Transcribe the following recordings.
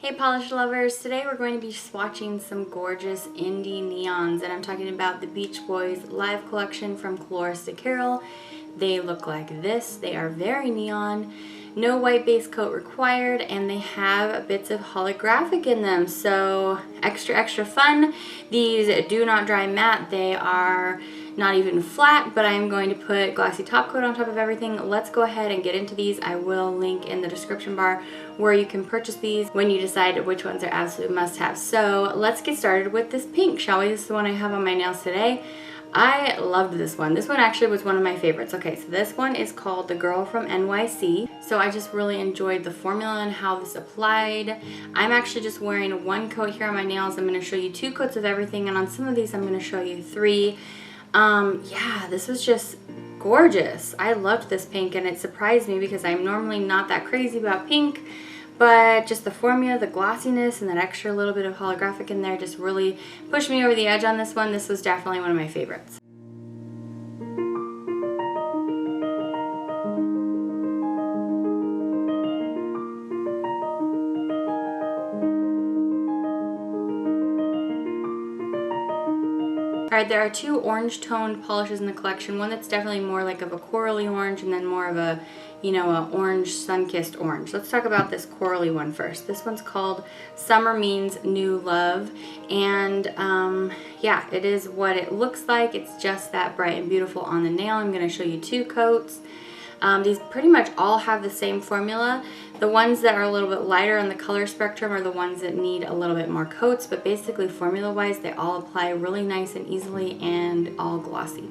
Hey polish lovers, today we're going to be swatching some gorgeous indie neons, and I'm talking about the Beach Boys live collection from Colores de Carol. They look like this. They are very neon, no white base coat required, and they have bits of holographic in them, so extra fun. These do not dry matte. They are not even flat, but I'm going to put glossy top coat on top of everything. Let's go ahead and get into these. I will link in the description bar where you can purchase these when you decide which ones are absolute must-have. So let's get started with this pink, shall we? This is the one I have on my nails today. I loved this one. This one actually was one of my favorites. Okay, so this one is called the Girl From NYC. So I just really enjoyed the formula and how this applied. I'm actually just wearing one coat here on my nails. I'm going to show you 2 coats of everything, and on some of these I'm going to show you 3. Yeah, this was just gorgeous. I loved this pink, and it surprised me because I'm normally not that crazy about pink, but just the formula, the glossiness, and that extra little bit of holographic in there just really pushed me over the edge on this one. This was definitely one of my favorites. Alright, there are 2 orange toned polishes in the collection. One that's definitely more like of a corally orange, and then more of a, a orange, sun-kissed orange. Let's talk about this corally one first. This one's called Summer Means New Love, and yeah, it is what it looks like. It's just that bright and beautiful on the nail. I'm going to show you 2 coats. These pretty much all have the same formula. The ones that are a little bit lighter on the color spectrum are the ones that need a little bit more coats, but basically formula-wise, they all apply really nice and easily and all glossy.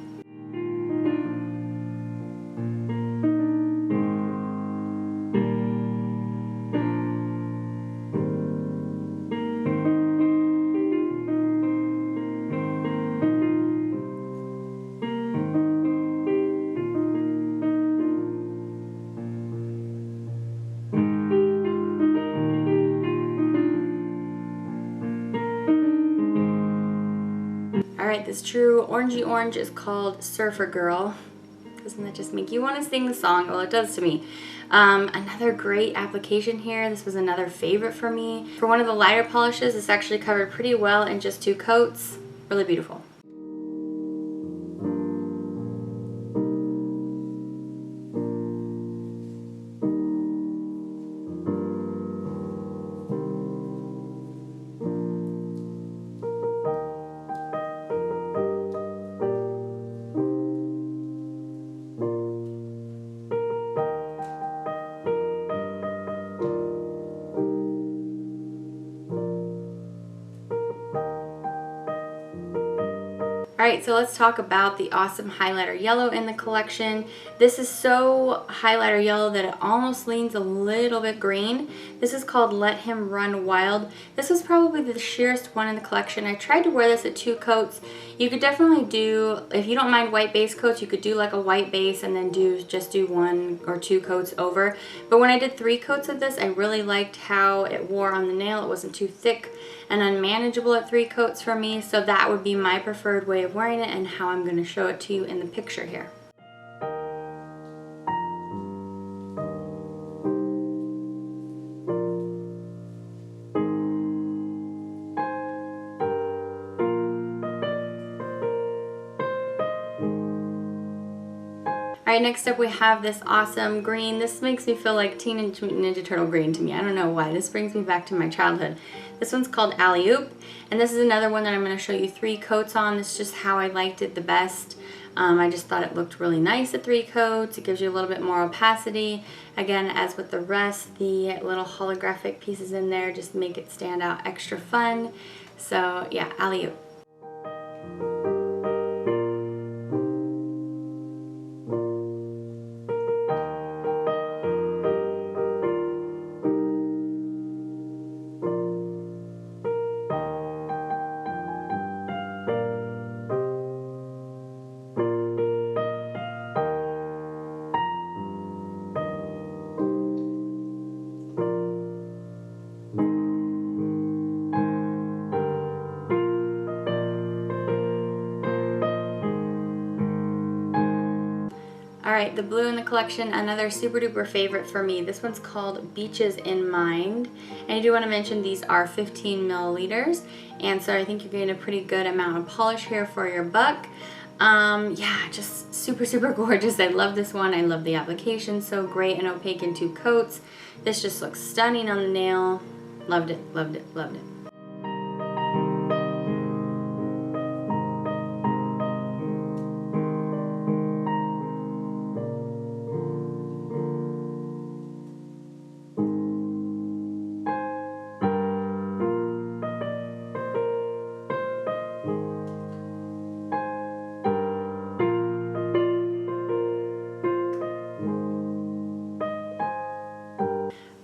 Alright, this true orangey orange is called Surfer Girl. Doesn't that just make you want to sing the song? Well, it does to me. Another great application here. This was another favorite for me. For one of the lighter polishes, this actually covered pretty well in just 2 coats. Really beautiful. Alright, so let's talk about the awesome highlighter yellow in the collection. This is so highlighter yellow that it almost leans a little bit green. This is called Let Him Run Wild. This was probably the sheerest one in the collection. I tried to wear this at 2 coats. You could definitely do, if you don't mind white base coats, you could do like a white base and then just do 1 or 2 coats over. But when I did 3 coats of this, I really liked how it wore on the nail. It wasn't too thick and unmanageable at 3 coats for me, so that would be my preferred way of wearing it and how I'm going to show it to you in the picture here. Alright, next up we have this awesome green. This makes me feel like Teenage Mutant Ninja Turtle green to me. I don't know why. This brings me back to my childhood. This one's called Alleyoop, and this is another one that I'm going to show you 3 coats on. This is just how I liked it the best. I just thought it looked really nice at 3 coats. It gives you a little bit more opacity. Again, as with the rest, the little holographic pieces in there just make it stand out extra fun. So yeah, Alleyoop. right, the blue in the collection, another super duper favorite for me. This one's called Beaches in Mind. And I do want to mention these are 15 milliliters. And so I think you're getting a pretty good amount of polish here for your buck. Yeah, just super, super gorgeous. I love this one. I love the application. So great and opaque in 2 coats. This just looks stunning on the nail. Loved it, loved it, loved it.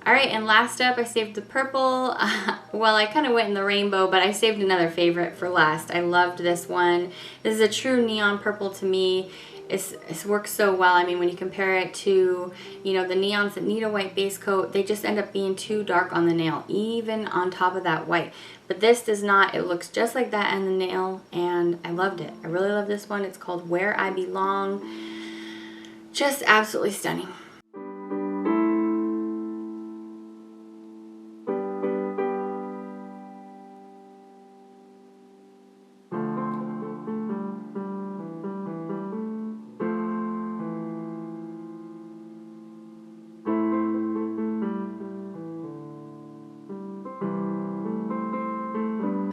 All right, and last up, I saved the purple. Well, I kind of went in the rainbow, but I saved another favorite for last. I loved this one. This is a true neon purple to me. It works so well. I mean, when you compare it to, you know, the neons that need a white base coat, they just end up being too dark on the nail, even on top of that white. But this does not. It looks just like that on the nail, and I loved it. I really love this one. It's called Where I Belong. Just absolutely stunning.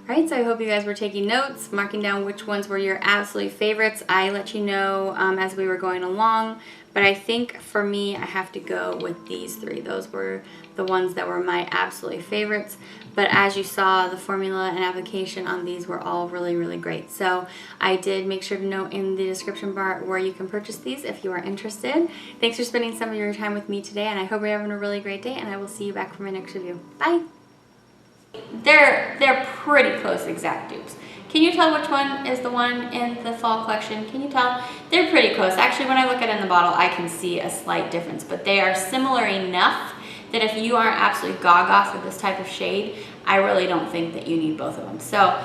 Alright, so I hope you guys were taking notes, marking down which ones were your absolute favorites. I let you know as we were going along, but I think for me, I have to go with these 3. Those were the ones that were my absolute favorites, but as you saw, the formula and application on these were all really, really great. So I did make sure to note in the description bar where you can purchase these if you are interested. Thanks for spending some of your time with me today, and I hope you're having a really great day, and I will see you back for my next review. Bye! They're pretty close exact dupes. Can you tell which one is the one in the fall collection? Can you tell? They're pretty close. Actually, when I look at it in the bottle, I can see a slight difference, but they are similar enough that if you aren't absolutely gaga for this type of shade, I really don't think that you need both of them. So